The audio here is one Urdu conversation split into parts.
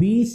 20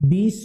20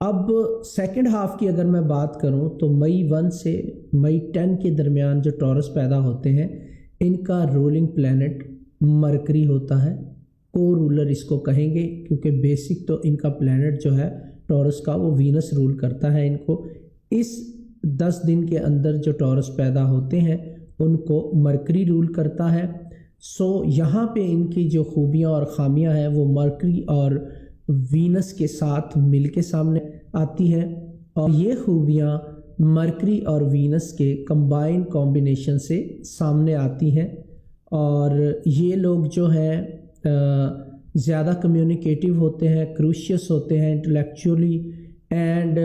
اب سیکنڈ ہاف کی اگر میں بات کروں تو مئی 1 سے مئی 10 کے درمیان جو ٹورس پیدا ہوتے ہیں ان کا رولنگ پلینٹ مرکری ہوتا ہے. کو رولر اس کو کہیں گے کیونکہ بیسک تو ان کا پلینٹ جو ہے ٹورس کا وہ وینس رول کرتا ہے ان کو. اس 10 دن کے اندر جو ٹورس پیدا ہوتے ہیں ان کو مرکری رول کرتا ہے. سو یہاں پہ ان کی جو خوبیاں اور خامیاں ہیں وہ مرکری اور وینس کے ساتھ مل کے سامنے آتی ہیں اور یہ خوبیاں مرکری اور وینس کے کمبائن کمبینیشن سے سامنے آتی ہیں. اور یہ لوگ جو ہیں زیادہ کمیونیکیٹیو ہوتے ہیں, کروشیس ہوتے ہیں intellectually, and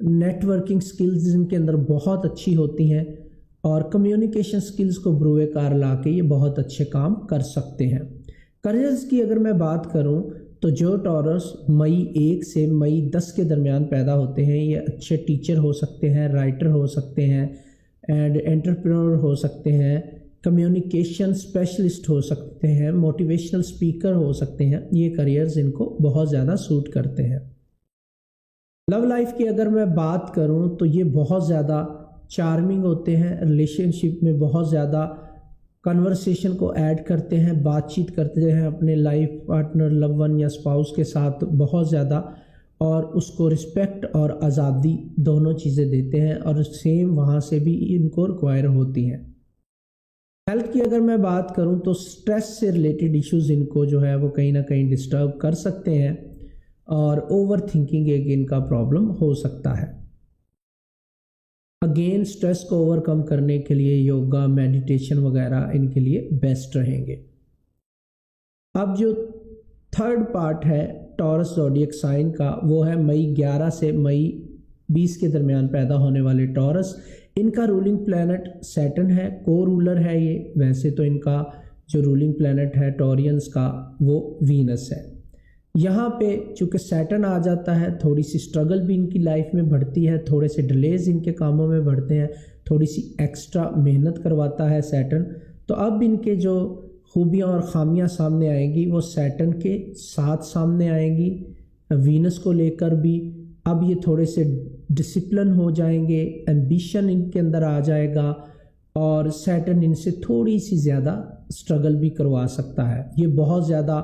networking skills ان کے اندر بہت اچھی ہوتی ہیں اور کمیونیکیشن سکلز کو بروئے کار لا کے یہ بہت اچھے کام کر سکتے ہیں. کریئرز کی اگر میں بات کروں تو جو ٹورس مئی 1 سے مئی 10 کے درمیان پیدا ہوتے ہیں یہ اچھے ٹیچر ہو سکتے ہیں, رائٹر ہو سکتے ہیں, اینڈ انٹرپرینور ہو سکتے ہیں, کمیونیکیشن اسپیشلسٹ ہو سکتے ہیں, موٹیویشنل اسپیکر ہو سکتے ہیں. یہ کریئرز ان کو بہت زیادہ سوٹ کرتے ہیں. لو لائف کی اگر میں بات کروں تو یہ بہت زیادہ چارمنگ ہوتے ہیں, ریلیشن شپ میں بہت زیادہ کنورسیشن کو ایڈ کرتے ہیں, بات چیت کرتے ہیں اپنے لائف پارٹنر, لو ون یا اسپاؤس کے ساتھ بہت زیادہ, اور اس کو رسپیکٹ اور آزادی دونوں چیزیں دیتے ہیں اور سیم وہاں سے بھی ان کو ریکوائر ہوتی ہیں. ہیلتھ کی اگر میں بات کروں تو سٹریس سے ریلیٹڈ ایشوز ان کو جو ہے وہ کہیں نہ کہیں ڈسٹرب کر سکتے ہیں اور اوور تھنکنگ ایک ان کا پرابلم ہو سکتا ہے. اگین سٹریس کو اوور کم کرنے کے لیے یوگا, میڈیٹیشن وغیرہ ان کے لیے بیسٹ رہیں گے. اب جو تھرڈ پارٹ ہے ٹورس زوڈیک سائن کا وہ ہے مئی 11 سے مئی 20 کے درمیان پیدا ہونے والے ٹورس. ان کا رولنگ پلینٹ سیٹرن ہے, کو رولر ہے یہ. ویسے تو ان کا جو رولنگ پلینٹ ہے ٹورینز کا وہ وینس ہے. یہاں پہ چونکہ سیٹرن آ جاتا ہے تھوڑی سی اسٹرگل بھی ان کی لائف میں بڑھتی ہے, تھوڑے سے ڈیلیز ان کے کاموں میں بڑھتے ہیں, تھوڑی سی ایکسٹرا محنت کرواتا ہے سیٹرن. تو اب ان کے جو خوبیاں اور خامیاں سامنے آئیں گی وہ سیٹرن کے ساتھ سامنے آئیں گی, وینس کو لے کر بھی. اب یہ تھوڑے سے ڈسپلن ہو جائیں گے, ایمبیشن ان کے اندر آ جائے گا اور سیٹرن ان سے تھوڑی سی زیادہ اسٹرگل بھی کروا سکتا ہے. یہ بہت زیادہ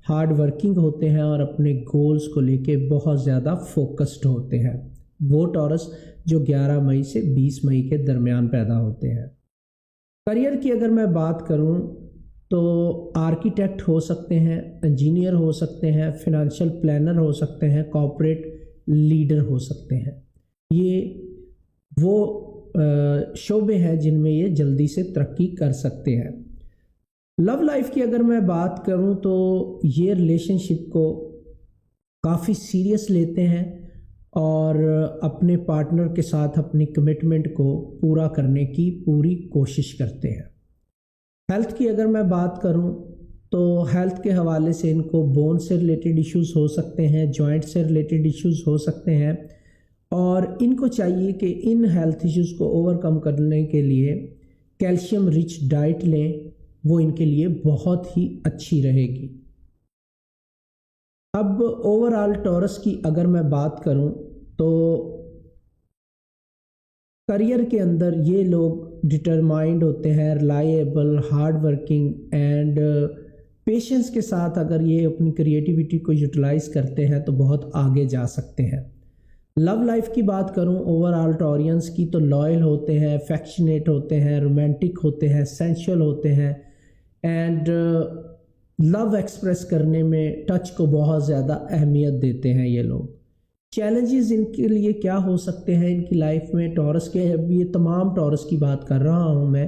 ہارڈ ورکنگ ہوتے ہیں اور اپنے گولز کو لے کے بہت زیادہ فوکسڈ ہوتے ہیں. وہ ٹورس جو 11 مئی سے 20 مئی کے درمیان پیدا ہوتے ہیں. کریئر کی اگر میں بات کروں تو آرکیٹیکٹ ہو سکتے ہیں, انجینئر ہو سکتے ہیں, فنانشل پلانر ہو سکتے ہیں, کارپوریٹ لیڈر ہو سکتے ہیں. یہ وہ شعبے ہیں جن میں یہ جلدی سے ترقی کر سکتے ہیں. لو لائف کی اگر میں بات کروں تو یہ ریلیشن شپ کو کافی سیریس لیتے ہیں اور اپنے پارٹنر کے ساتھ اپنی کمٹمنٹ کو پورا کرنے کی پوری کوشش کرتے ہیں. ہیلتھ کی اگر میں بات کروں تو ہیلتھ کے حوالے سے ان کو بون سے ریلیٹڈ ایشوز ہو سکتے ہیں, جوائنٹ سے ریلیٹڈ ایشوز ہو سکتے ہیں, اور ان کو چاہیے کہ ان ہیلتھ ایشوز کو اوور کم کرنے کے لیے کیلشیم رچ ڈائٹ لیں, وہ ان کے لیے بہت ہی اچھی رہے گی. اب اوور آل ٹورس کی اگر میں بات کروں تو کریئر کے اندر یہ لوگ ڈٹرمائنڈ ہوتے ہیں, reliable, hard working and patience کے ساتھ اگر یہ اپنی کریٹیوٹی کو یوٹیلائز کرتے ہیں تو بہت آگے جا سکتے ہیں. لو لائف کی بات کروں اوور آل ٹورینز کی تو لائل ہوتے ہیں, افیکشنیٹ ہوتے ہیں, رومانٹک ہوتے ہیں, سینشول ہوتے ہیں, اینڈ لو ایکسپریس کرنے میں ٹچ کو بہت زیادہ اہمیت دیتے ہیں یہ لوگ. چیلنجز ان کے لیے کیا ہو سکتے ہیں ان کی لائف میں ٹورس کے, اب یہ تمام ٹورس کی بات کر رہا ہوں میں.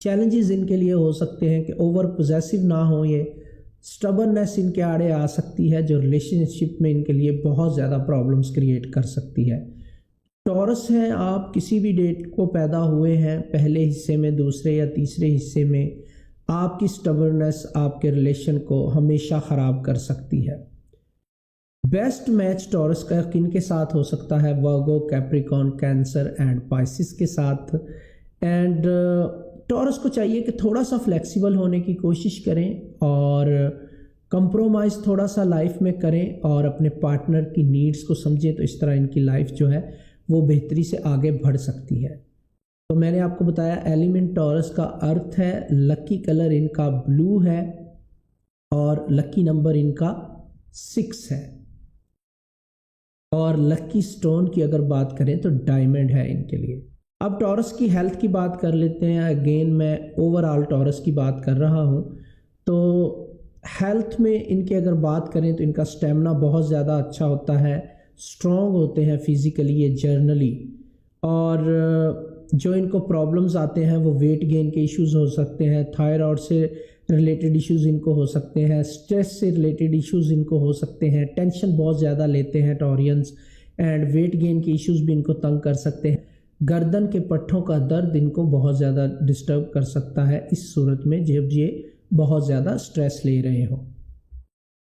چیلنجز ان کے لیے ہو سکتے ہیں کہ اوور پوزیسو نہ ہوں, یہ سٹبرنیس ان کے آڑے آ سکتی ہے جو ریلیشن شپ میں ان کے لیے بہت زیادہ پرابلمس کریٹ کر سکتی ہے. ٹورس ہیں آپ, کسی بھی ڈیٹ کو پیدا ہوئے ہیں, پہلے حصے میں, دوسرے یا تیسرے حصے میں, آپ کی سٹبرنیس آپ کے ریلیشن کو ہمیشہ خراب کر سکتی ہے. بیسٹ میچ ٹورس کا کن کے ساتھ ہو سکتا ہے؟ ورگو, کیپریکارن, کینسر اینڈ پائسس کے ساتھ. اینڈ ٹورس کو چاہیے کہ تھوڑا سا فلیکسیبل ہونے کی کوشش کریں اور کمپرومائز تھوڑا سا لائف میں کریں اور اپنے پارٹنر کی نیڈز کو سمجھیں، تو اس طرح ان کی لائف جو ہے وہ بہتری سے آگے بڑھ سکتی ہے۔ تو میں نے آپ کو بتایا ایلیمنٹ ٹورس کا ارتھ ہے، لکی کلر ان کا بلو ہے اور لکی نمبر ان کا 6 ہے، اور لکی سٹون کی اگر بات کریں تو ڈائمنڈ ہے ان کے لیے۔ اب ٹورس کی ہیلتھ کی بات کر لیتے ہیں۔ اگین میں اوور آل ٹورس کی بات کر رہا ہوں، تو ہیلتھ میں ان کی اگر بات کریں تو ان کا سٹیمنا بہت زیادہ اچھا ہوتا ہے، سٹرونگ ہوتے ہیں فزیکلی یہ جرنلی، اور جو ان کو پرابلمز آتے ہیں وہ ویٹ گین کے ایشوز ہو سکتے ہیں، تھائرائڈ سے ریلیٹڈ ایشوز ان کو ہو سکتے ہیں، سٹریس سے ریلیٹڈ ایشوز ان کو ہو سکتے ہیں، ٹینشن بہت زیادہ لیتے ہیں ٹورینز، اینڈ ویٹ گین کے ایشوز بھی ان کو تنگ کر سکتے ہیں۔ گردن کے پٹھوں کا درد ان کو بہت زیادہ ڈسٹرب کر سکتا ہے اس صورت میں جب یہ بہت زیادہ سٹریس لے رہے ہوں۔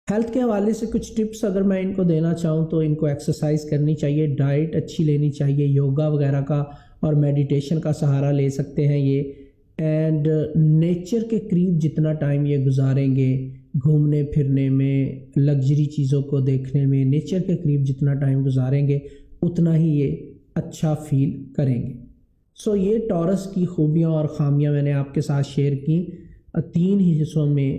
ہیلتھ کے حوالے سے کچھ ٹپس اگر میں ان کو دینا چاہوں تو ان کو ایکسرسائز کرنی چاہیے، ڈائٹ اچھی لینی چاہیے، یوگا وغیرہ کا اور میڈیٹیشن کا سہارا لے سکتے ہیں یہ، اینڈ نیچر کے قریب جتنا ٹائم یہ گزاریں گے گھومنے پھرنے میں، لگژری چیزوں کو دیکھنے میں، نیچر کے قریب جتنا ٹائم گزاریں گے اتنا ہی یہ اچھا فیل کریں گے۔ سو یہ ٹورس کی خوبیاں اور خامیاں میں نے آپ کے ساتھ شیئر کی 3 حصوں میں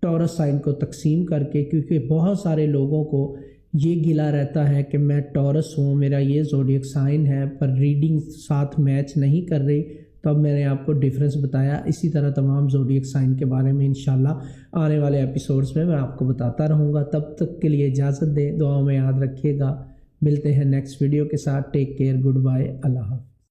ٹورس سائن کو تقسیم کر کے، کیونکہ بہت سارے لوگوں کو یہ گلا رہتا ہے کہ میں ٹورس ہوں، میرا یہ زوڈیک سائن ہے، پر ریڈنگ ساتھ میچ نہیں کر رہی، تو اب میں نے آپ کو ڈیفرنس بتایا۔ اسی طرح تمام زوڈیک سائن کے بارے میں انشاءاللہ آنے والے ایپیسوڈز میں آپ کو بتاتا رہوں گا۔ تب تک کے لیے اجازت دیں، دعاؤں میں یاد رکھیے گا، ملتے ہیں نیکسٹ ویڈیو کے ساتھ۔ ٹیک کیئر، گڈ بائے، اللہ حافظ۔